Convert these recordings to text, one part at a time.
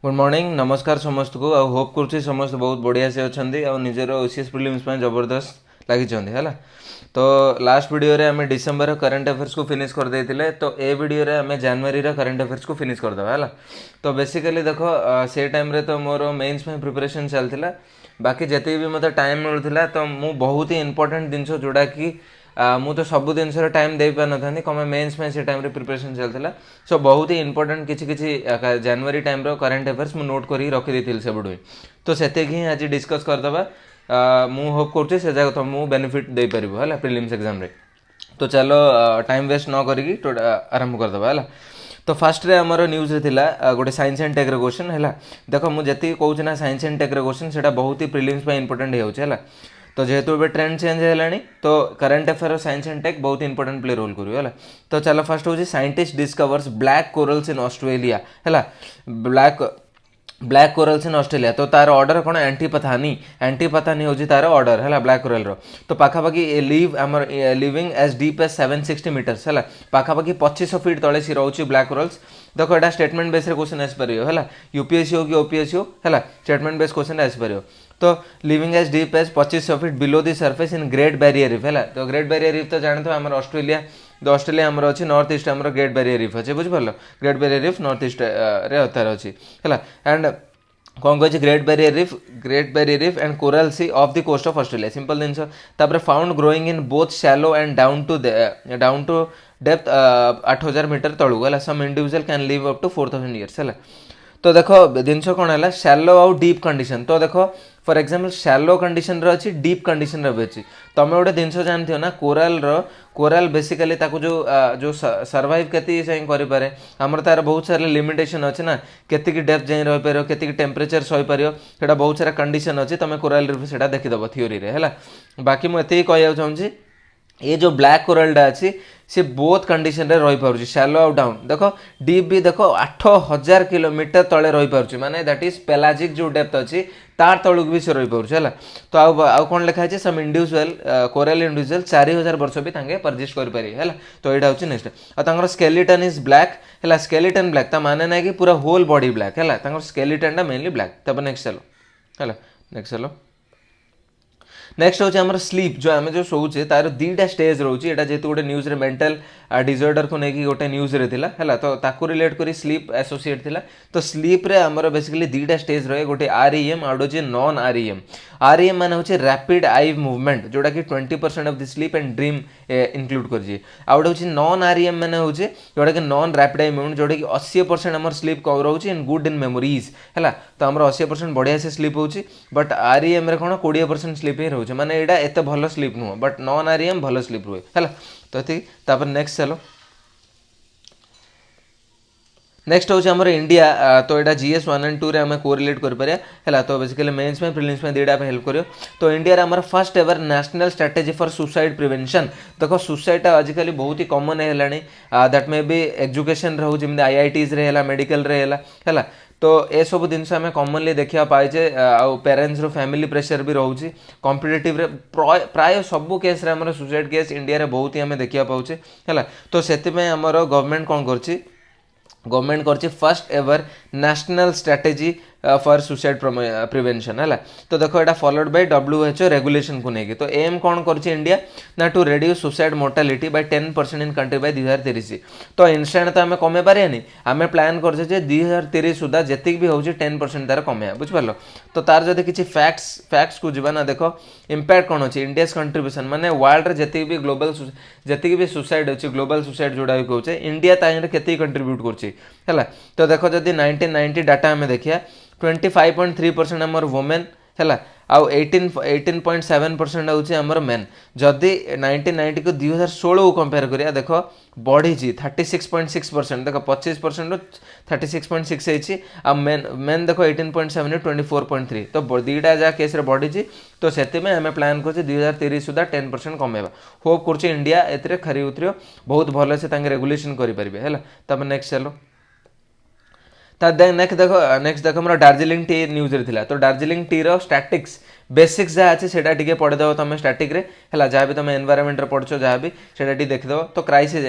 Good morning नमस्कार समस्त को आ होप करुच्ची समस्त बहुत बढ़िया से अच्छा आ निजर ओसीएस प्रिलिम्स जबरदस्त लगी है। तो लास्ट वीडियो रे आम डिसेम्बर करंट अफेयर्स को फिनिश कर देते तो ए वीडियो रे आम जनवरी करंट अफेयर्स को फिनिश करदे है। तो बेसिकली देख से टाइम रे तो मोर मेन्स प्रिपरेशन चलता बाकी जिते भी मतलब टाइम मिलूला तो मुझे बहुत ही इंपोर्टेंट जिन जोड़ा कि मु तो सब जिन टाइम दे पार ना कम मेन्स से टाइम प्रिपरेशन चलता सो बहुत ही इंपोर्टेंट किसी किसी जनवरी टाइम करंट अफेयर्स मु नोट कर रखी से बुढ़ी तो से ही आज डिस्कस करदे मु होप कर से जगह तुमको बेनिफिट दे पार है प्रिलिम्स एग्जाम रे। तो चलो टाइम वेस्ट न करी आरंभ करदे है। तो फास्ट रे हमर न्यूज रे थिला गोटे साइंस एंड टेक रे क्वेश्चन है। देखो मुझे जी कहूँ ना साइंस एंड टेक रे क्वेश्चन से बहुत ही प्रिलिम्स इंपोर्टेंट हो तो जेहेतु ए ट्रेंड चेंज है तो current affair science and tech बहुत इंपोर्टेंट प्ले रोल करियो है। तो चलो फर्स्ट हूँ scientist discovers black corals in Australia है। ब्लैक कोरल्स इन ऑस्ट्रेलिया तो तार ऑर्डर कौन एंटीपथानी हूँ तार ऑर्डर है ब्लैक कोरल रो। तो पाखापाखि लिव आमर living as deep as 760 metres है पाखापाखि 2500 फीट तले सी रोचे ब्लैक कोरल्स। देखो यहाँ स्टेटमेंट बेस क्वेश्चन आसपार है यूपीएससी हो कि ओपीएससी हो है स्टेटमेंट बेस क्वेश्चन आसपार। तो living as deep as 2500 feet below the surface in Great Barrier Reef है। तो ग्रेट बैरियर रीफ तो जानते हो आम ऑस्ट्रेलिया तो ऑस्ट्रेलिया आमर अच्छी नॉर्थ ईस्ट आमर ग्रेट बैरियर रीफ अच्छे बुझिपार Great Barrier Reef north east रे तार अच्छी है। एंड कौन कहे Great Barrier Reef and Coral Sea off the coast of Australia सिंपल जिन found growing in both shallow and down to depth 8000 metre तलू है। Some individual can live up to 4000 years है। तो देखो जिनस कौन है शैलो आउ डीप कंडीशन तो देखो फॉर एग्जांपल शैलो कंडीशन रे अच्छी डीप कंडीशन रे भी अच्छी तुम गोटे जिनस जानते हो ना कोराल बेसिकली जो जो सर्वाइव केती करें आमर तार बहुत सारा लिमिटेशन अच्छे ना केतिकी डेप्थ जाए रहीपर केतिकी टेम्परेचर सहीपर से बहुत सारा कंडीशन अच्छी तुम कोराल रीफ से देखीदेव थ्योरी है। बाकी मुझे कहना चाहूँगी ये जो ब्लैक कोरलटा अच्छी सी बोथ कंडीशन रे रही पारुची शैलो आउ डाउन देखो डीप भी देखो 8000 किलोमीटर तले रही पारुची माने दैट इज पेलाजिक जो डेप्थ अच्छी तार तलुक भी से रही पारुची है। तो आउ कौन लिखा है सम इंडिविजुअल कोरल इंडिविजुअल 4000 वर्ष भी तांगे परजिस्ट कर पारे है। तो यहाँ हूँ नेक्स्ट और स्केलेटन इज ब्लैक है स्केलेटन ब्लैक ता माने ना कि पूरा होल बॉडी ब्लैक है स्केलेटन मेनली ब्लैक। तब नेक्स्ट चलो है नेक्स्ट चलो नेक्स्ट हूँ आम स्लीप जो आम जो शोचे तार दीटा स्टेज रोचे यहाँ जेहतु गोटे न्यूज रे मेंटल डिसऑर्डर को लेकिन गोटे न्यूज रे थिला है तो ताकू रिलेट करी स्लीप एसोसिएट थिला। तो स्लीप रे आमर बेसिकली दीटा स्टेज रहे गोटे आरईएम आउ गोटे नॉन आरईएम। आरईएम मान हूँ रैपिड आई मूवमेंट जोटा कि 20% of the sleep and dream include कर आउ गोटे हूँ नॉन आरईएम मैंने हूँ जोटा कि नॉन रैपिड आई मूवमेंट जोटा कि 80% आम स्लीप रोचे इन गुड इन मेमोरीज है। तो आम 80% बढ़िया से स्लीप होची बट आरईएम रे कौन 20% स्लीप ही रोचे माने एटा एते भल स्लीप नुह बट नॉन आरईएम भल स्लीप रुए है। तो तापर नेक्स्ट चलो नेक्स्ट हूँ आम इंडिया तो यहाँ जीएस 1 एंड 2 रे आम कोरिलेट कर तो बेसिकली मेन्स में प्रिलिम्स में दीटा हेल्प करियो। तो इंडिया आम first ever national strategy for suicide prevention देखो सुसाइड आजिकल बहुत ही कॉमन है दैट मे बी एजुकेशन रे जमी आईआईटीज रे है मेडिकल रे है। तो ये सब जिन आम कॉमनली देखा पाए आउ पेरेन्ट्स फैमिली प्रेशर भी रोचे कॉम्पिटिटिव प्राय सबू केस सुसाइड केस इंडिया रे बहुत ही आम देखा पाचे है। तो से आमर गवर्नमेंट कौन कर गवर्नमेंट कर first ever national strategy for suicide prevention है। तो देखो यहाँ फॉलोड बाय WHO रेगुलेशन को लेकिन तो एम कौन कर इंडिया ना to reduce suicide mortality by 10% in country by 2030। तो इंस्टांट तो आम कमे पारे आम प्लान कर 2030 सुधा जी भी हो 10% तार कमे बुझिपार। तो तार जब किसी फैक्ट्स को जीवा ना देखो इम्पैक्ट कौन अच्छी इंडियाज कंट्रीब्यूशन माने वर्ल्ड रे जी भी ग्लोबल जी भी सुसाइड अच्छी ग्लोबल सुसाइड जोड़ा कहे इंडिया के कंट्रीब्यूट कर। तो देखो जदि 1990 डाटा आम देखिए 25.3% आमर वुमेन है आउ 18.7% हूँ आमर मेन जदि 1990 को 2016 को कंपेयर करिया देखो बढ़ी 36.6% देखो 25% 36.6 आ मेन देखो 18.7 24.3 तो दीटा जहाँ केस बढ़ी तो से आम प्लान कर 2030 सुधा 10% कमेवा होप कर इंडिया ए खरी उतरियो बहुत भल से रेगुलेशन करेंगे है। तब नेक्स्ट चलो नेक्स्ट देखो मोर दार्जिलिंग टी न्यूज रे थिला तो दार्जिलिंग टी रो स्टैटिक्स बेसिक्स जहाँ अच्छे सेटा टिके पढ़ीदेव तुम स्टाटिक रे है जहाँ भी तुम एनवायरमेंट पढ़छ जहाँ भी सेटा टी देखिदेव तो crisis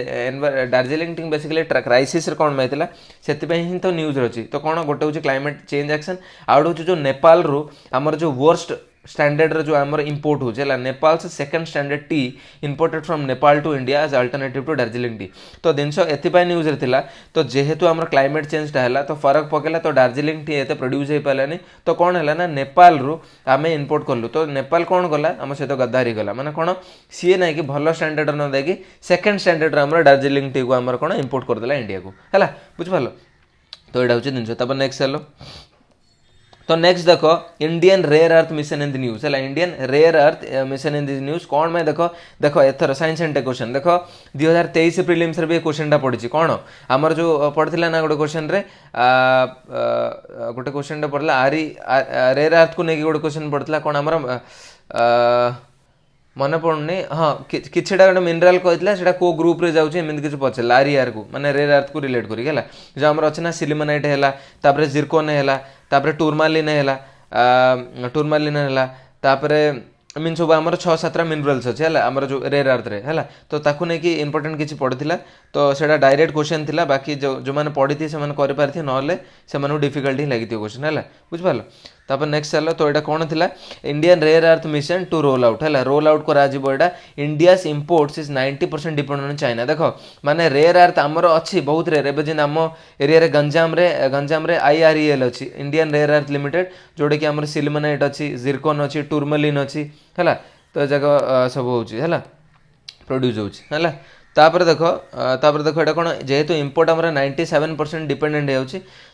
Darjeeling T basically crisis कौन में से ही तो न्यूज अच्छी तो कौन गोटे हूँ क्लाइमेट चेंज एक्शन आउट हूँ जो नेपाल रु आमर जो वर्स्ट स्टैंडर्ड जो आमर इंपोर्ट होगा नेपाल से second standard tea imported from Nepal to India as alternative to Darjeeling tea तो जिनस एपाई न्यूज रे थिला तो जेहेतु आमर क्लाइमेट चेंजटा है तो फरक पकेला तो दार्जिलिंग टी एत प्रोड्यूस हो पारानी तो कौन है ना नेपाल रु आम इंपोर्ट कलु तो नेपाल कौन गला आम सहित गद्दारी गला माने कौन सी ना कि भल स्टैंडर्ड न देखिए सेकंड स्टैंडर्ड आमर दार्जिलिंग टी को आमर कौन इंपोर्ट करदेला इंडिया को है बुझिपाल तो यहाँ हूँ जिन नेक्स्ट चलो तो नेक्स्ट देखो Indian rare earth mission in the news है Indian rare earth mission in the news कौन में देखो देखो एथर साइंस एंड टेक क्वेश्चन देखो 2023 प्रिलिम्स रे भी क्वेश्चन पड़ी कौन आमर जो पढ़ा ना गोटे क्वेश्चन रे गोटे क्वेश्चन पढ़ला आरी रेयर अर्थ को लेकिन गोटे क्वेश्चन पड़ता कौन आमर मन पड़नी हाँ किछटा गोटे मिनराल कहला से को ग्रुप रे जाऊँ एमती किसी पचार आरी आर को माने रेयर अर्थ को रिलेट करी जो आमर अच्छे ना सिलिमनाइट है जिरकोन है टूरमालिन है टूरमालिन है मीन सब आम 6-7 मिनरल्स अच्छे है आमर जो रेयर अर्थ रे है तो ताकू नहीं कि इंपोर्टेंट किसी पड़ा तो सेटा डायरेक्ट क्वेश्चन थिला बाकी जो मैंने पढ़ी थी से करें ना से डिफिकल्ट ही लगी क्वेश्चन है बुझिपाल तापर नेक्स्ट चलो तो यहाँ कौन थिला Indian rare earth mission to roll out है रोल आउट करा India's imports is 90% depend on China देखो माने रेयर अर्थ आमर अच्छी बहुत रेयर एवं जिन आम एरिया गंजाम रे IREL अच्छी इंडियन रेयर अर्थ लिमिटेड जोटा कि आम सिलिमनाइट अच्छी जिरकोन अच्छी टूरमलिन अच्छी है तो जगह सब हो प्रोड्यूस होगा तापर देखो यहाँ कौन जेहेतु इंपोर्ट आम 97% डिपेंडेंट हो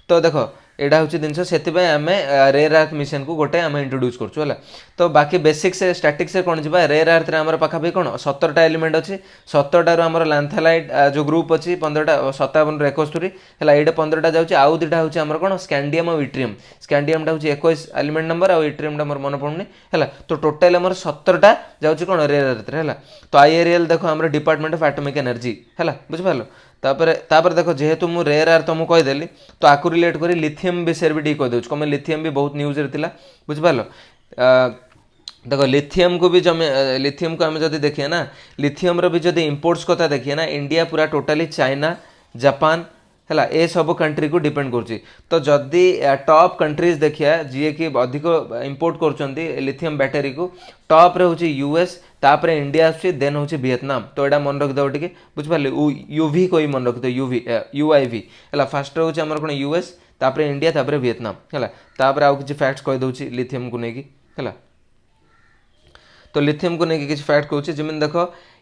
तो देखो यहाँ हूँ जिन से आम रेयर अर्थ मिशन को गोटे आम इंट्रोड्यूस करूँ तो बाकी बेसिक्स स्टैटिक्स कौन जी रेयर अर्थ आम पाखापी कौन 17टा एलिमेंट अच्छी 17टार आम लांथालाइट जो ग्रुप अच्छी 15टा 57 ରୁ 71 है ये 15टा जाऊँगी आउ दुटा हूँ आम कौन स्कैंडियम और इट्रियम स्कैंडियमटा हूँ 21 एलिमेंट नंबर और इट्रियमटा मोर मन पड़ुनी है तो टोटाल आम 17टा जाऊँगी कौन रेयर अर्थ है तो IREL देखो आम डिपार्टमेंट ऑफ एटॉमिक एनर्जी है बुझिपाल तापर देखो जेहेतु मुझे रेयर अर्थ तुमको कहीदेली तो आपको रिलेट करी लिथियम विषय भी ठीक कहीदे कम लिथियम भी बहुत न्यूज रे थिला बुझिपाल देखो लिथियम को भी जो लिथियम को आम जब देखिए ना लिथियम रो भी जब इंपोर्ट्स कथा देखिए ना इंडिया पूरा टोटाली चाइना जापान है ए सब कंट्री को डिपेंड करुच्ची तो जदि टॉप कंट्रीज देखिए जी कि अधिक इंपोर्ट कर लिथियम बैटेरी को टॉप रे हूँ US तापर इंडिया आसुची देन हूँ वियतनाम तो यहाँ मन रखिदेव टे बुझिपारे UV को ही मन रखिदेव UIV है फास्ट हूँ आम कौन US तापर इंडिया तापर वियतनाम है तापर आउ कि फैक्ट्स कहीदे लिथियम को लेकिन है तो लिथियम को लेकिन किसी फैक्ट कहूँ जमीन देख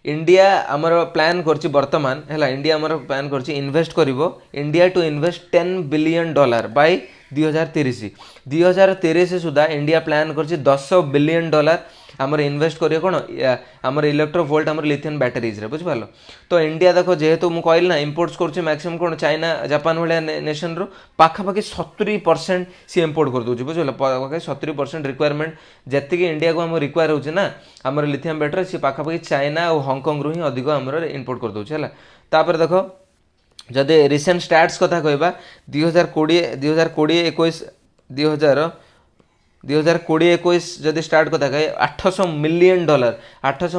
इंडिया आमर प्लान कर बर्तमान है इंडिया आमर प्लान कर इन्वेस्ट कर India to invest $10 billion by 2030 सुधा इंडिया प्लान कर $10 बिलियन आमर इन्वेस्ट करिए कौन आमर इलेक्ट्रोवोल्ट आमर लिथियम बैटेरीज रे बुझिपाल तो इंडिया देखो जेहेतु मुझे कहली ना इंपोर्ट्स कर मैक्सिमम कौन चाइना जापान भाया नेशन रू पाखापाखि 70% सी इंपोर्ट कर दूसरी बुझल पाखापाखि 70% रिक्वायरमेंट जी इंडिया को आम रिक्वायर होची ना आमर लिथियम बैटेरी सी पाखापाखि चाइना और हांगकंग रू ही अधिक आमर इंपोर्ट कर दूसरी है तापर देखो जदि रिसेंट स्टाट्स कथा कहबा 2020-21 जदि स्टार्ट कथा कहे $800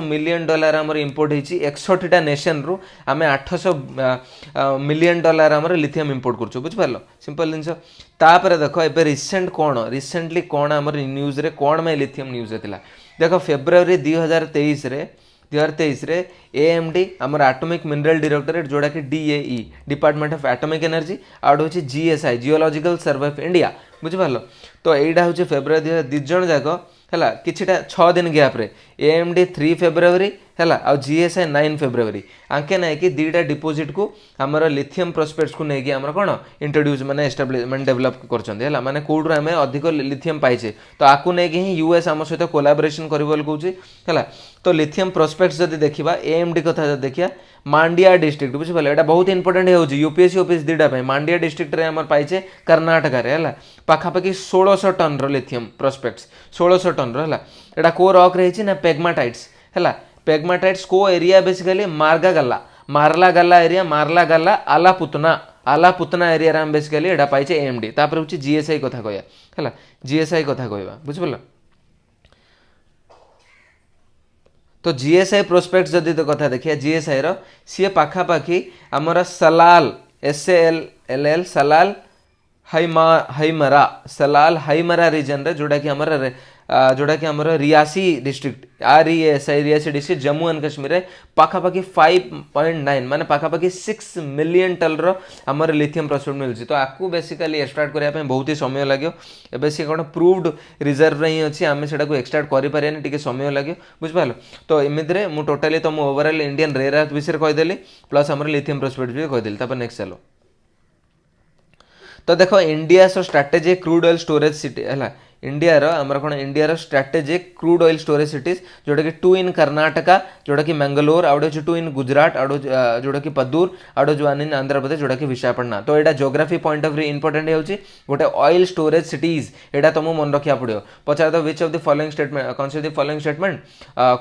मिलियन आमर इंपोर्ट होती 61टा नेशन रु आम $800 मिलियन आमर लिथियम इंपोर्ट कर बुझिपार सिंपल जिन तापर देख ए रिसेंटली कौन आमर न्यूज रे कौन में लिथियम न्यूज था देख फेब्रुआरी 2023 रे AMD आमर एटॉमिक मिनरल डायरेक्टरेट जोड़ा कि DAE department of atomic energy आउट हूँ GSI geological survey of India बुझिपार तो यहाँ हूँ फेब्रुआरी दिज जाक है किछिटा 6 दिन गैप रे AMD 3 फेब्रुआरी है आ GSI 9 फेब्रुआरी आंके ना कि 2टा डिपोजिट को आमर लिथियम प्रोस्पेक्ट्स को लेकिन आमर कौन इंट्रोड्यूस माने एस्टाब्लिशमेंट डेवलप कर माने कोड आम अधिक लिथियम पाइचे तो आपको लेकिन ही US आम सहित कोलाबोरेशन कर कहूँ तो लिथियम प्रोस्पेक्ट्स जब देखा AMD कथा जब देखिए मांडिया डिस्ट्रिक्ट बुझिपारे यहाँ बहुत इंपोर्टेंट हो UPSC ऑफिस 2टा मांडिया डिस्ट्रिक्ट रे आम पाइचे कर्नाटक है पाखापाखि 1600 टन लिथियम प्रोस्पेक्ट्स 1600 टन है यहाँ को रॉक रही ना पेग्माटाइट्स है पेग्माटाइट्स को एरिया बेसिकली मार्लागाला एरिया मार्लागाला आलापुतना आला पुतना एरिया आम बेसिकली एटा पाइचे एएमडी तापर होची जीएसआई कथा कहया हला जीएसआई कथा कहबा बुझिबला तो जीएसआई प्रोस्पेक्ट जदि तो कथा देखिया जीएसआई रो सी पाखा पाखी हमर सलाल SALL सलाल सलाल हाइमरा रीजन रे जोड़ा कि हमर Reasi district RESI Reasi district Jammu and Kashmir रे पाखा पाखी 5.9 माने पाखा पाखी 6 मिलियन टन रो हमर लिथियम प्रोस्पेक्ट मिलछि तो आकु बेसिकली एक्सट्रैक्ट करिया पे बहुत ही समय लागयो एबे से कोन प्रूव्ड रिजर्व रे अछि आमे सेटा को एक्सट्रैक्ट करि पारियानी टिके समय लागयो बुझ पालो तो एमिद रे मु टोटली तो मु ओवरऑल इंडियन रेयर अर्थ विषय कहि देली प्लस हमर लिथियम प्रोस्पेक्ट भी कहि देली तापर नेक्स्ट चलो तो देखो इंडिया सो strategic crude oil storage city है इंडिया रो हमर कोन इंडिया रो strategic crude oil storage cities जोड़ा कि 2 इन कर्नाटका जोड़ा कि मंगलोर आउडो 2 इन गुजरात आउडो जोड़ा कि पद्दूर आउडो वन इन आंध्र प्रदेश जोड़ा कि विशाखापट्टनम तो एटा geography point of view important होउची गोटे ऑयल स्टोरेज सिटीज एटा तुम मन रखिया पड़ियो पचार the which of the following statement consider the following statement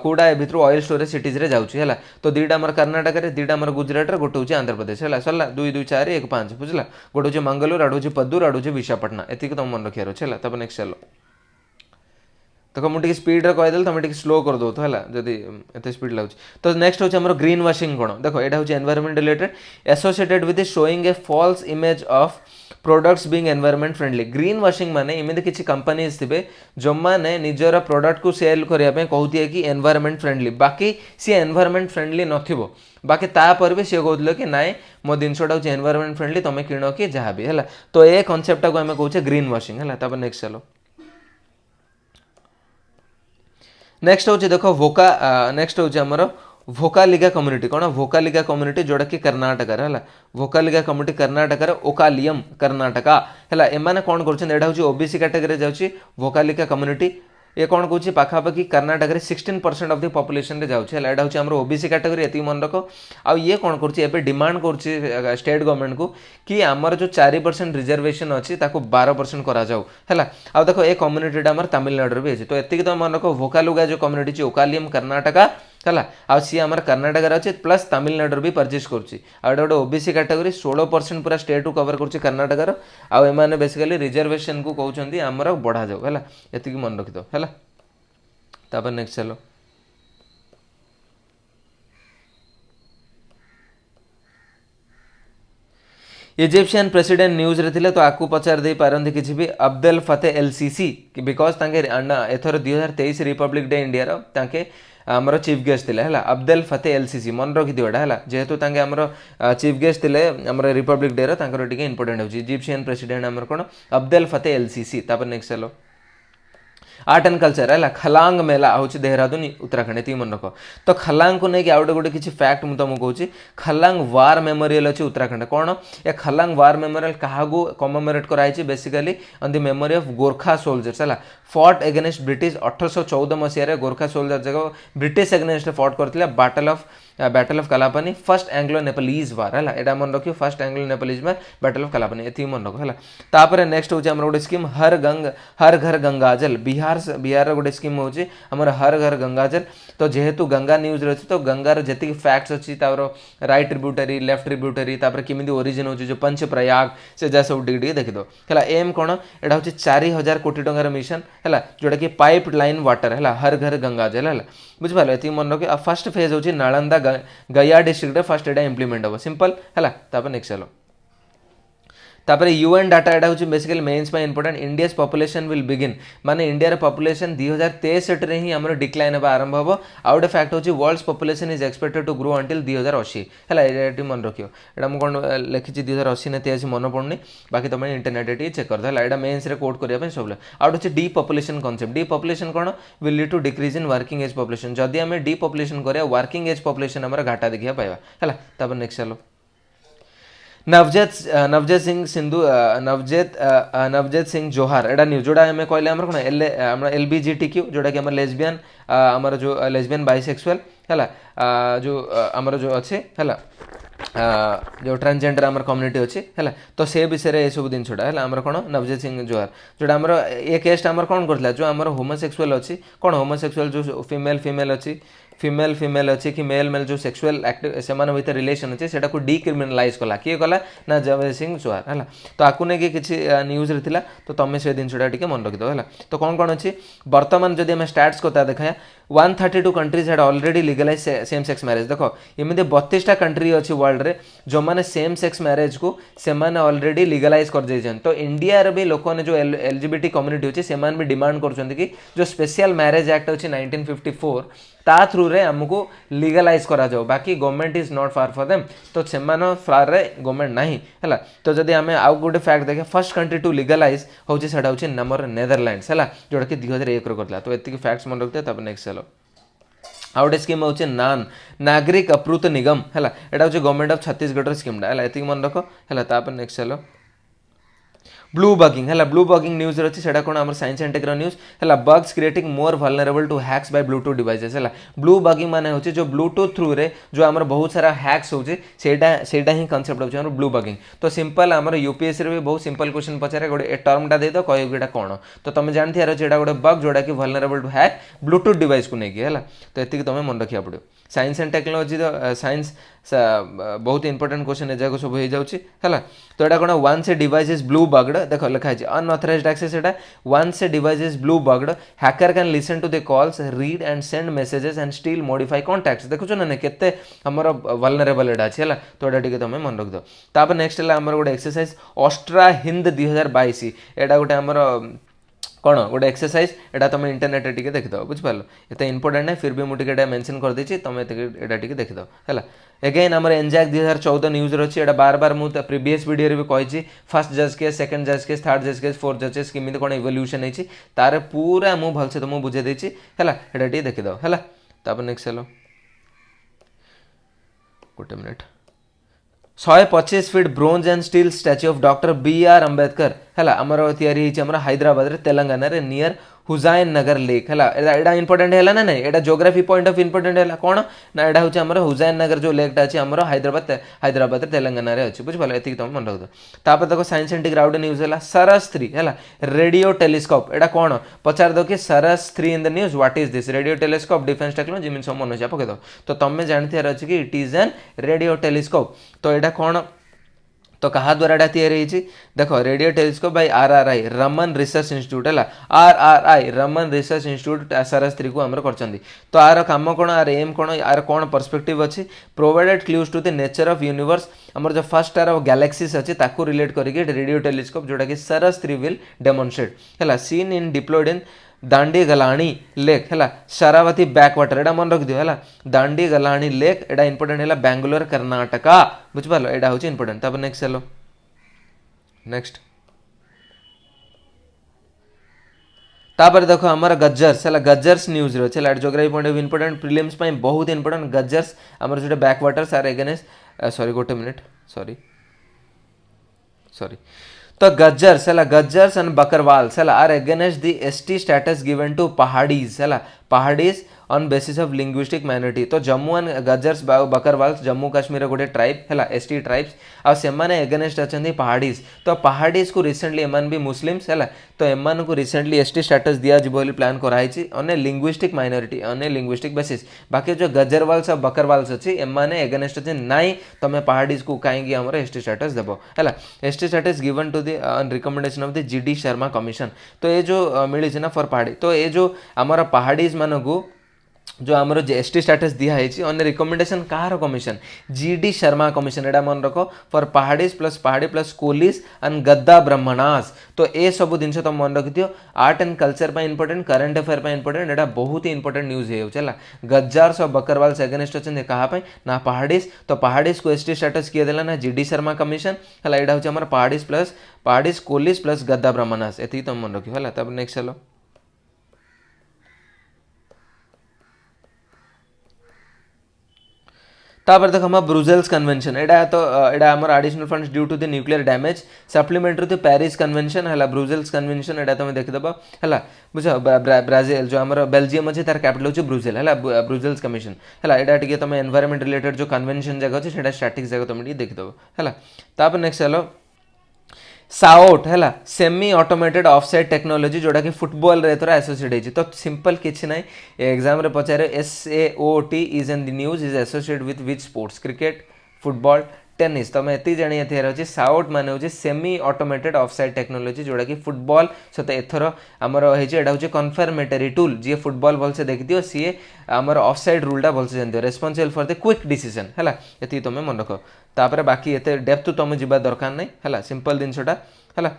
कोडा ए भितरु ऑयल स्टोरेज सिटीज रे जाउची हला तो दीटा हमर कर्नाटक रे दीटा हमर गुजरात रे गोटे होची आंध्र प्रदेश हला सरला 2 2 4 1 5 बुझला गोटे होची मंगलोर आउडो होची पद्दूर आउडो होची विशाखापट्टनम एति को तुम मन रखिया रो छला तब नेक्स्ट चलो देखो मुझे स्पीड कहीदेल तुम टे स्लो कर दो है जदि एत स्पीड लगुच तो नेक्स्ट हूँ आम ग्रीन वाशिंग कौन देखो यहाँ हूँ environment related associated with showing a false image of products being environment friendly green washing माने इमें किसी कंपनीज थे जो मैंने निजर प्रोडक्ट को सेल करने कहते कि एनवायरमेंट फ्रेंडली बाकी सी एनवायरमेंट फ्रेंडली नथिबो बाकी तापर भी सी कहते कि नाई मो जिनसा हूँ एनवायरमेंट फ्रेंडली तुम किण कि जहाँ भी है तो ये कनसेप्ट को आम कहे ग्रीन वाशिंग है नेक्स्ट चलो नेक्स्ट हूँ देखो नेक्स्ट हूँ आमर भोकालिगा कम्युनिटी कौन भोकालिगा कम्युनिटी जोड़ा कि कर्नाटक है भोकालिगा कम्युनिटी कर्नाटक ओकालियम कर्नाटका है एमाने कौन कर ओबीसी कैटेगरी जाऊँगी भोकालिगा कम्युनिटी ये कौन कौन पाखापाखि कर्नाटक में 16% ऑफ द पॉपुलेशन रे जाउछि हला एडा होछि हमर ओबीसी कैटेगरी एति मन रखो आ ये कौन करछि एबे डिमांड करछि स्टेट गवर्नमेंट को कि हमर जो 4% रिजर्वेशन अछि ताको 12% करा जाऊ हला आ देखो ए कम्युनिटी हमर तमिलनाडु रे भी अछि तो एति तो मन रखो भोकालुगा जो कम्युनिटी छि ओकालियम कर्नाटका है आ सी आम कर्नाटक अच्छे प्लस तमिलनाडु भी परचेज कर ओबीसी कैटेगरी 16% पूरा स्टेट को कवर कर कर्नाटक आने बेसिकली रिजर्वेशन को कहते आमर बढ़ा जाऊ है ये मन रखी दो है नेक्स्ट चलो इजिप्शियन प्रेसिडेंट न्यूज रे थिले तो आकु पचार दे पारंती किछि भी अब्देल फतेह LCC बिकॉज तांके एथर 2023 रिपब्लिक डे इंडिया रो तांके आमर चीफ गेस्ट थिले हला अब्देल फतेह LCC मन रखि दियोडा हला जेहेतु तांके आमर चीफ गेस्ट थिले आमर रिपब्लिक डे रो तांकर टिके इंपोर्टेंट होछि इजिप्शियन प्रेसिडेंट आमर कोन अब्देल फतेह LCC तापर नेक्स्ट चलो आर्ट एंड कल्चर है खलांग मेला हूँ देहरादून उत्तराखंड ये मन रख तो खलांग को लेकिन आउटे गोटे किसी फैक्ट मुझे तुमको कहूँ खलांग वार मेमोरियल अच्छी उत्तराखंड कौन ये खलांग वार मेमोरियल क्या कमेमोरेट कराई basically on the memory of Gorkha soldiers है फॉट एगेन्स्ट ब्रिटिश 1814 मसीह गोरखा सोल्जर जगह ब्रिटिश एगेन्स्ट फॉट करते battle of Kalapani first Anglo Nepalese war है एटा मन रखियो first Anglo Nepalese war battle of Kalapani ये मन रख है तापर नेक्स्ट हूँ आम गोटे स्कीम हर घर गंगाजल बिहार गोटे स्कीम हूँ आमर हर घर गंगाजल तो जेहेतु गंगा न्यूज रही तो गंगार जी फैक्ट्स अच्छी राइट ट्रिब्यूटरी लेफ्ट ट्रिब्यूटरी केमी ओरिजिन हो जो पंच प्रयाग से जहाँ सब टी देखिद है एम कौन यहाँ हूँ 4000 कोटी टंकार मिशन है जोटा कि पाइप लाइन वाटर है हर घर गंगाजल है बुझिपाल ये मन रखिए फर्स्ट फेज हूँ नालंदा गया डिस्ट्रिक्ट फर्स्ट एटा इंप्लीमेंट हम सिंपल है नेक्स्ट चलो तापर यूएन डाटा एटा हूँ बेसिकली मेन्स पे important India's population will begin माने इंडिया पॉपुलेशन 2063 रे ही हमर डिक्लाइन होगा आरंभ हम आउ गए फैक्ट हूँ world's population is expected to grow until 2080 है ये मन रखियो एटा मु कौन लिखी 2080 ने 83 मन पड़नी बाकी तुम इंटरनेट ये चेक कर है मेन्स रे कोड करने सब आउ हूँ depopulation concept depopulation कौन will lead to decrease in working age population जदि आम डी पॉपुलेशन करें वर्किंग एज पॉपुलेशन आम घाटा देखा पाइबा है नेक्स्ट चलो नवजोत सिंह जोहार एटा न्यूज जोड़ा हमें कहले आमर कौन LBGTQ जोड़ा कि लेस्बियन आमर जो लेस्बियन बाइसेक्सुअल है जो आमर जो अच्छे है जो ट्रांसजेंडर आमर कम्युनिटी अच्छी है तो से विषय ये सब जिनसा है आमर कौन नवजोत सिंह जोहार जोड़ा आमर ये केसटा आमर कौन करता जो आमर होमोसेक्सुअल अच्छी कौन होमोसेक्सुअल जो फीमेल अच्छी फिमेल फिमेल अच्छे कि मेल मेल जो सेक्सुअल एक्टिव से भितर रिलेशन अच्छे से डिक्रिमिनालाइज कला किए कला ना जगदेव सिंह चुहार है तो आपको नहीं किसी न्यूज रे तो तुम से जिनसा टे मन रखिद है तो कौन कौन अच्छी बर्तमान जब आम स्टाट्स कथा देखा 132 countries had already legalise same sex marriage देख एमती 32टा कंट्री अच्छी वर्ल्ड रे जो मैंने सेम सेक्स मैरिज को से ऑलरेडी लीगलाइज कर देछन तो इंडिया रे भी लोक ने जो एलजीबीटी कम्युनिटी अच्छी से भी डिमांड कर जो स्पेशल मैरिज एक्ट अच्छी 1954 ता थ्रू रे हमको लीगलाइज करा जाओ बाकी government is not far for them तो से फार रे गवर्नमेंट नहीं है तो जदि आम आउ गोटे फैक्ट देखे फर्स्ट कंट्री टू लीगलाइज होची सेटा होची नंबर नेदरलैंड्स है जोटा कि 2001 करला तो एतिक फैक्ट्स मन रखते तब नेक्स्ट चलो आउ गए स्कीम हूँ नान नागरिक अप्रुत निगम है यहाँ हूँ गवर्नमेंट ऑफ छत्तीसगढ़ स्कीमटा है ये मन रख है नेक्स्ट चलो ब्लू बगिंग है ब्लू बगिंग न्यूज अच्छी से कौन आम साइंस एंड टेक्नो न्यूज है bugs creating more vulnerable to hacks by Bluetooth devices है ब्लू बगिंग माने होची जो ब्लूटूथ थ्रू रे जो आम बहुत सारा हैक्स होची सेटा ही कॉन्सेप्ट होची आम ब्लू बगिंग तो सिंपल आम यूपीएससी रे भी बहुत सिंपल क्वेश्चन पचारे गोटे ए टर्मटा दे दो कह कौन तो तुम जानते हैं गोटे बग जोटा कि vulnerable to hack Bluetooth device को लेकिन है तो ये तुम मन रखा पड़ो साइंस एंड टेक्नोलॉजी साइंस बहुत इंपोर्टेंट क्वेश्चन ए जगह सब हो जाऊँगी है तो यहाँ कौन वन से डिवाइस इज ब्लू बग्ड देख लिखाई अनऑथराइज्ड एक्सेस एटा वन से device is blue bugged hacker can listen to the calls read and send messages and still modify contacts देखुछ ना केते हमर वल्नरेबल एटा अछि है तो यहाँ टिके तुम मन रख दो तापर नेक्स्ट है आमर गोटे एक्सरसाइज ऑस्ट्रा हिंद 2022 एटा गोटे आमर कौन गोटे एक्सरसाइज यहाँ तुम इंटरनेट टे देखिद बुझिपार एत इंपोर्टेंट है फिर भी मुझे मेंशन कर देछि तुम यहाँ टे देखिद है एगेन आमर एनजैक 2014 न्यूज रही है बार बार मुझे प्रीवियस वीडियो भी कही फर्स्ट जज केस सेकंड जज केस थर्ड जज केस फोर्थ जज केस केमी कौन इवोल्यूशन होती तार पूरा मुझे भलसे तुमको बुझे देछि है यहाँ टे देखिद है नेक्स्ट चलो गोटे minute 125 feet bronze and steel statue of doctor B R. Ambedkar है आमर तैयारी हैदराबाद रे तेलंगाना रे नियर हुजाइन नगर लेक है एटा इंपोर्टेंट है ना नहीं एटा ज्योग्राफी पॉइंट ऑफ इंपोर्टेंट है कौन ना यहाँ हूँ आम हुजाइन नगर जो लेकटा अच्छी आम हैदराबाद तेलंगाना रे अच्छी बुझिपाल ये तुम मन रख दो देखो साइंस एंड टेक्नोलॉजी न्यूज है सरस 3 है रेडियो टेलीस्कोप एटा कौन पचार दो कि सरस 3 इन the news what is this radio telescope defence technology mean सब मन पकड़ दो तो तुम जानते अच्छे कि it is an radio telescope तो यहाँ कौन तो कहा द्वारा एटा तैयारी होती देखो radio telescope by RRI Raman research institute है RRI Raman research institute Saras 3 को आमर कर तो आर काम कौन आर एम कौन आर कौन पर्सपेक्टिव अच्छी provided clues to the nature of universe आमर जो फर्स्ट स्टार ऑफ गैलेक्सीज अच्छी ताकू रिलेट करके रेडियो टेलीस्कोप जोटा कि सरस 3 विल डेमोन्स्ट्रेट है seen in deployed in Dandiganahalli lake है शरावती बैकवाटर एटा मन रख दियो है दांडी गलाणी लेक एटा इंपोर्टेंट है बेंगलोर कर्नाटका बुझिपाल एटा हूँ इंपोर्टेंट तब नेक्स्ट चलो नेक्स्ट तापर देखो हमारा गज्जर्स है गज्जर्स न्यूज रही है geography point of important prelims बहुत इंपोर्टेंट गज्जर्स आमर जो बैकवाटर्स आर एगेनेस्ट सॉरी गोटे मिनट सॉरी तो गज्जर्स है गज्जर्स एंड बकरवाल्स है are against the ST status given to Paharis है Paharis on basis of linguistic minority तो जम्मू एंड गज्जर्स बकरवाल्स जम्मू काश्मीर गोटे ट्राइब है एसटी ट्राइब्स आने एगेनेस्ट अच्छा पहाड़ीज तो पहाड़ीज को रिसेंटली एमान भी मुस्लिम्स है तो एमान को रिसेंटली एसटी स्टेटस दिया बोली प्लान कराई on A linguistic minority on A linguistic basis बाकी जो गज्जरवाल्स और बकरवाल्स अच्छी एमाने एगेनेस्ट अच्छे नाई तुम पहाड़ीज को कहीं आम एसटी स्टेटस देव है ST status given to the recommendation of the G D Sharma commission तो ये जो मिली ना फॉर पहाड़ी तो ये जो आम पहाड़ीज मान को जो आमर एसटी स्टेटस दिखाई on recommendation Kahar commission GD Sharma commission एटा मन रख फॉर पहाड़ी प्लस कोलिस एंड गद्दा ब्राह्मणास तो ये सब जिन तुम मन रखि दियो art and culture important current affair important एटा बहुत ही इंपोर्टेंट न्यूज है गज्जार्स और बकरवाल्स एगेनेस्ट अच्छे कहा ना पहाड़ीज तो पहाड़ीज को एसटी स्टेटस किए देला ना जीडी शर्मा कमिशन है यहाँ हूँ आम पहाड़ीज कोलिस प्लस गद्दा ब्राह्मणास ये तुम मन रखियो है तब नेक्स्ट चलो तापर देख हम ब्रुसेल्स कन्वेंशन एटा तो एटा हमर additional funds due to the nuclear damage supplementary to Paris convention है ब्रुसेल्स कन्वेंशन एटा तुम देखिदेव है बुझ ब्राजिल जो हमर बेल्जियम अच्छे तार कैपिटल होची ब्रुसेल है ब्रुसेल्स कमिशन है एटा टिके तुम एनवायरनमेंट रिलेटेड जो कन्वेंशन जगह अच्छे सेटा स्टैटिक्स जगह तुम देखिदेव है तापर नेक्स्ट चलो साउट है सेमी ऑटोमेटेड ऑफसाइड टेक्नोलॉजी जोड़ा कि फुटबॉल रे थोड़ा एसोसिएट तो सिंपल किसी ना एग्जाम रे पचारे SAOT is in the news is associate with which sports cricket football tennis तुम एति जानी अच्छे साउट मान हूँ सेमी ऑटोमेटेड ऑफसाइड टेक्नोलॉजी जोड़ा कि फुटबॉल सहित एथर आमर होता कन्फर्मेटरी टूल जी फुटबॉल भलसे देखी सी आमर ऑफसाइड रूलटा भलसे जानते responsible for the quick decision है ये तुम मन रख तापर बाकी एते डेप्थ तुम जा दरकार नहीं है सिंपल जिनसटा है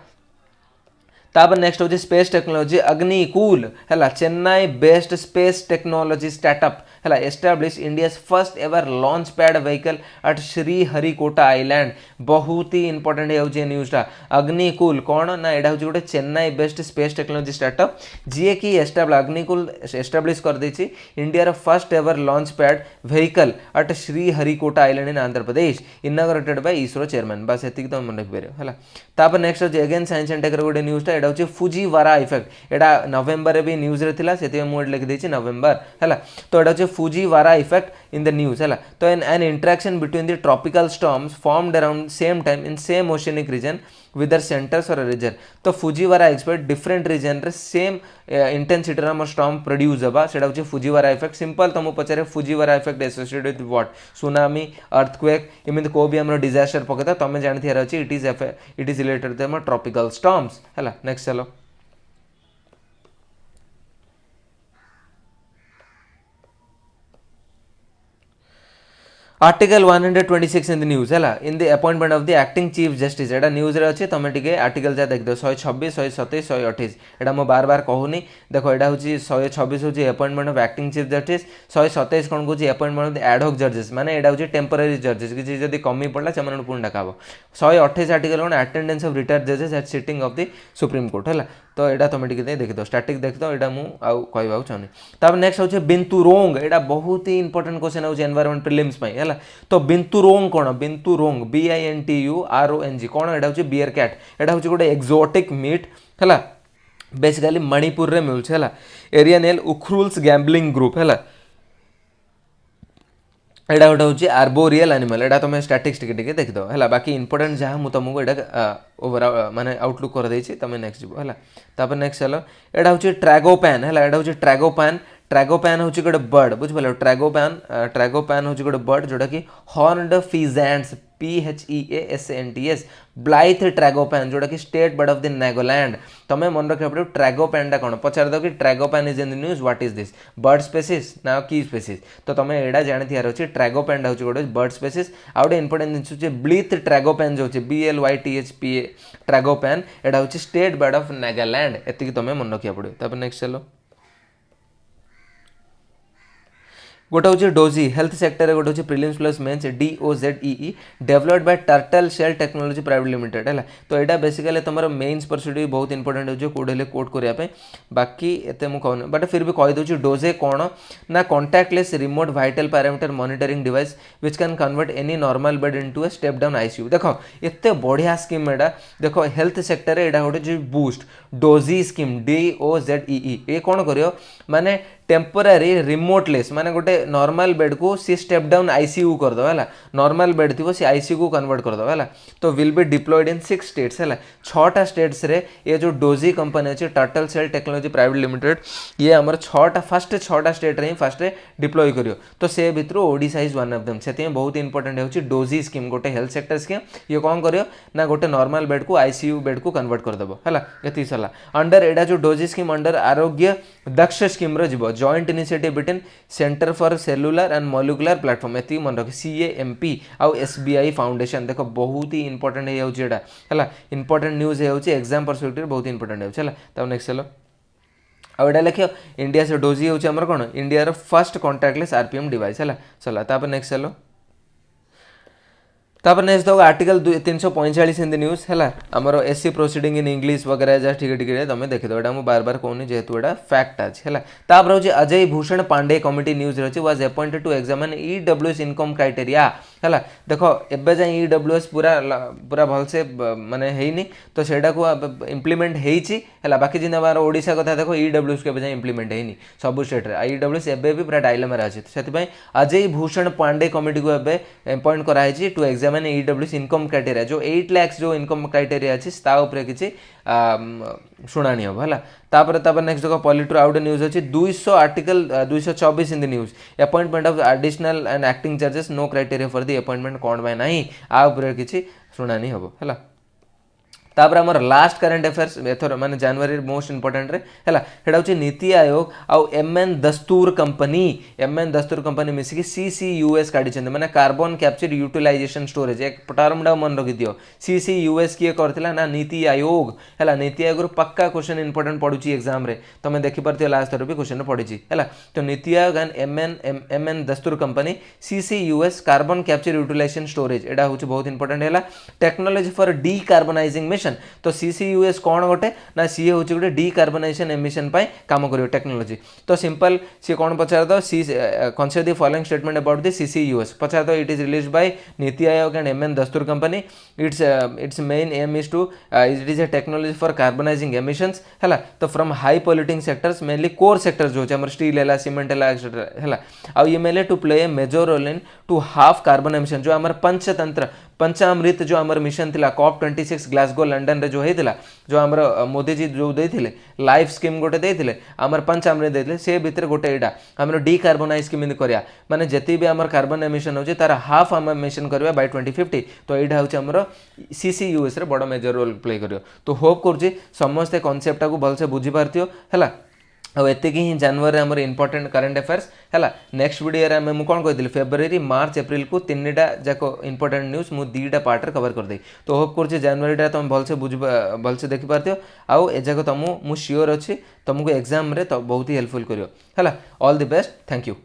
तापर नेक्स्ट हूँ स्पेस टेक्नोलॉजी अग्निकूल है Chennai based space technology startup है establish India first ever launch pad vehicle at Sriharikota island बहुत ही इंपोर्टेंट है न्यूज़टा अग्निकूल कौन ना यहाँ हूँ गोटे Chennai based space technology startup जी कि अग्निकूल एस्टाब्लिश कर देछि India first ever launch pad vehicle at Sriharikota island in Andhra Pradesh inaugurated by ISRO chairman बस ये तुम मन रखिपार है तापर नेक्स्ट हूँ अगेन साइंस एंड टेक्र गोटे न्यूज़टा यहाँ हूँ फुजीवारा इफेक्ट यहाँ नवेम्बर भी न्यूज़ रे थिला से मुझे लिखिदेछि नवेम्बर है तो यहाँ हूँ Fujiwhara effect in the news है तो an interaction between the tropical storms formed around same time in same oceanic region with their centers or region तो फुजीवारा एक्सपेक्ट डिफरेंट रीजन रे सेम इंटेंसिटी रे हमर स्टॉर्म प्रोड्यूस हबा सेटा होची Fujiwara effect simple तुम पचारे Fujiwara effect associated with what tsunami earthquake एमिति को भी हमर डिजास्टर पकेता तमे जानथि रहछि इट इज रिलेटेड टू हमर ट्रॉपिकल स्टॉर्म्स हैला नेक्स्ट चलो आर्टिकल 126 इन द न्यूज है in the appointment of the acting chief justice एटा न्यूज रे अच्छे तुम टे आर्टिकल जा देख दो 126 127 128 एटा मो बार बार कहूनी देखो एटा हूँ 126 हूँ appointment of acting chief justice 127 कौन कहूँ अपॉइंटमेंट ऑफ द एडहॉक जजेस माने एटा हूँ टेम्पररी जजेस किसी जब कमी पड़ा से पुणी डाक 128 आर्टिकल कौन अटेंडेंस ऑफ रिटायर्ड जजेस at sitting of the Supreme Court है तो यहाँ तुम टे देख दो स्टार्टिंग देख दो यहाँ मुझे चाहूनी तब नेक्स्ट हूँ बिंतुरोंग यहाँ बहुत ही इंपोर्टेंट क्वेश्चन हूँ एनवायरमेंट प्रिलिम्स है तो बिंतुरोंग कौन बिंतुरोंग BINTURONG कौन यहाँ हूँ बियर कैट यहाँ हूँ गोटे एक्जोटिक मीट है बेसिकली मणिपुर रे मिलूँ है एरियन उख्रुल्स गैम्बलिंग ग्रुप है एटा गोटे हूँ आर्बोरियल एनिमल एटा तुम स्टैटिक्स टिके देख दो है बाकी इंपोर्टेंट जहाँ मुझे तुमको यहाँ ओवर माने आउटलुक कर देछि तुम नेक्स्ट जीव है तापर नेक्स्ट चलो एटा हूँ ट्रैगोपैन है एटा हूँ ट्रैगोपैन हूँ गोटे बर्ड बुझिपाल ट्रैगोपैन हूँ गोटे बर्ड जोटा कि हॉर्नड फिजेंट्स PHEASANTS ब्लाइथ ट्रैगोपैन जोटा कि state bird of the Nagaland तुम्हें मन रखा पड़े ट्रैगोपैनटा कौन पचार दो कि tragopan is in the news what is this bird species ना की स्पेसीज तो तुम्हें एडा जानी अच्छे ट्रैगोपैनटा हूँ गोटे बर्ड स्पेसीज आउ गोटे इंपोर्टेंट जिन ब्लीथ ट्रैगोपैन जो BLYTHPA ट्रैगोपैन एटा हूँ स्टेट बर्ड ऑफ नागालैंड एति तुम्हें मन रखा पड़े तापर नेक्स्ट चलो गोटे हूँ डोजी हेल्थ सेक्टर गोटे हूँ prelims plus mains DOZEE developed by turtle shell technology private limited है तो यहाँ बेसिकली तुम मेन्स परसुट भी बहुत इंपोर्टेंट हो कौटे कोट करने बाकी एते मुझे कहूँ बट फिर भी कहीदे डोजे कौन ना contactless remote vital parameter monitoring device which can convert any normal bed into a step down ICU देख एत बढ़िया स्कीम एटा देख हेल्थ सेक्टर यहाँ गोटे बूस्ट डोजी स्कीम DOZEE ये कौन कर माने टेम्पोरारी रिमोटलेस माने गोटे नॉर्मल बेड को सी स्टेप डाउन ICU कर दो है नॉर्मल बेड थी सी ICU को कन्वर्ट कर दो है तो will be deployed in 6 states है 6टा स्टेट्स रे ये जो डोजी कंपनी अच्छे turtle shell technology private limited ये आमर 6टा फर्स्ट 6टा स्टेट रे फर्स्ट डिप्लॉय करियो तो से भितर Odisha is one of them से बहुत इंपोर्टेंट होची डोजी स्कीम गोटे हेल्थ सेक्टर स्कीम ये कौन करियो ना गोटे नॉर्मल बेड को ICU बेड को कन्वर्ट कर देबो है एति सला अंडर एडा जो डोजी स्कीम अंडर आरोग्य दक्ष स्कीम रो जीवो joint initiative between centre for cellular and molecular platform एति मन रख CAMP आउ SBI फाउंडेशन देखो बहुत ही इंपोर्टेंट है होची है इंपोर्टेंट न्यूज है होची एग्जाम परस्पेक्टिव बहुत इंपोर्टेंट है तब नेक्स्ट चलो आउ एटा लिख इंडिया से डोजी होची हमर कोन India row first contactless RPM device है चला तापर नेक्स्ट चलो तापर नेक्स्ट दो आर्टिकल 345 इन द न्यूज है आमर SC प्रोसीडिंग इन इंग्लिश वगैरह जहाँ ठीक तुम देख दो मैं बार बार कहूनी जेहेतु एटा फैक्ट अच्छे है तापर हूँ अजय भूषण पांडे कमिटी न्यूज रही was appointed to examine EWS income criteria है देख एबे जाए EWS पूरा पूरा भलसे माने हेनी तो सेटा को इम्प्लीमेंट होती है बाकी जिन आम ओडिशा कथा देख EWS के जाए इम्प्लीमेंट होनी सब स्टेट EWS एबे भी पूरा डायलेमार अच्छी तो से आज ही भूषण पांडे कमिटी को एबे अपॉइंट कराई to examine EWS income criteria जो 8 लाख जो इनकम क्राइटेरिया अच्छी किसी शुणाणी हम है तापर नेक्स्ट देखो पॉलिटर आउट न्यूज अच्छी 200 article 224 in the news appointment of additional and acting charges no criteria for the appointment कौन बाय नहीं आ किसी शुणाणी हम है तापर आमर लास्ट करंट अफेयर्स एथर माने जनवरी मोस्ट इंपोर्टेंट रे हैला हेडा होची नीति आयोग आउ MN दस्तूर कंपनी मिसिकी CCUS काढी छन माने कार्बन कैप्चर यूटिलाइजेशन स्टोरेज एक टर्म डा मन रखि दियो CCUS किए करथिला ना नीति आयोग हैला नीति आयोग रो पक्का क्वेश्चन इंपोर्टेंट पडुची एग्जाम रे तमे देखि परथियो लास्ट थर भी क्वेश्चन पडिची हैला तो NITI Aayog and MN Dastur company CCUS carbon capture utilisation storage एडा होची बहुत इंपोर्टेंट हैला टेक्नोलॉजी फॉर डीकार्बनाइजिंग मिशन तो CCUS कौन गोटे ना सी हूँ गोटे डीकार्बनाइजेशन एमिशन काम करियो टेक्नोलॉजी तो सिंपल सी कौन पचार दो consider the following statement about the CCUS पचार दो it is released by NITI Aayog and MN Dastur company it's main aim is to it is a technology for carbonising emissions है तो from high polluting sectors mainly core sectors जो है steel है cement है etcetera है आउ ये mainly to play a major role in to half carbon emission जो आम पंचतंत्र पंचामृत जो आमर मिशन थिला COP26 ग्लासगो लंडन रे जो होइतिला जो आमर मोदी जी जो देथिले लाइफ स्कीम गोटे देथिले आमर पंचामृत देथिले से भीतर गोटे एटा आमर डीकार्बनाइज किमिन करिया माने जति भी आमर कार्बन एमिशन होचे तार हाफ आम एमिशन करबा बाय 2050 तो एटा होचे आमर CCUS रे बड़ मेजर रोल प्ले करियो तो होप करछि समस्त कांसेप्ट को भलसे बुझी पारथियो हैला और एति ही जनवरी आमर इंपोर्टेंट करंट अफेयर्स है नेक्स्ट वीडियो में मुझे कौन कही फेब्रुआरी मार्च एप्रिल को 3टा जाक इंपोर्टेंट न्यूज मुझे 2टा पार्ट कवर कर दे तो होप कर जनवरी तुम भलसे बुझ भलसे देखी पार्थ आउ ए जाक तुम मुझे श्योर अच्छी तुमको एग्जाम रे तो बहुत ही हेल्पफुल करियो है all the best thank you.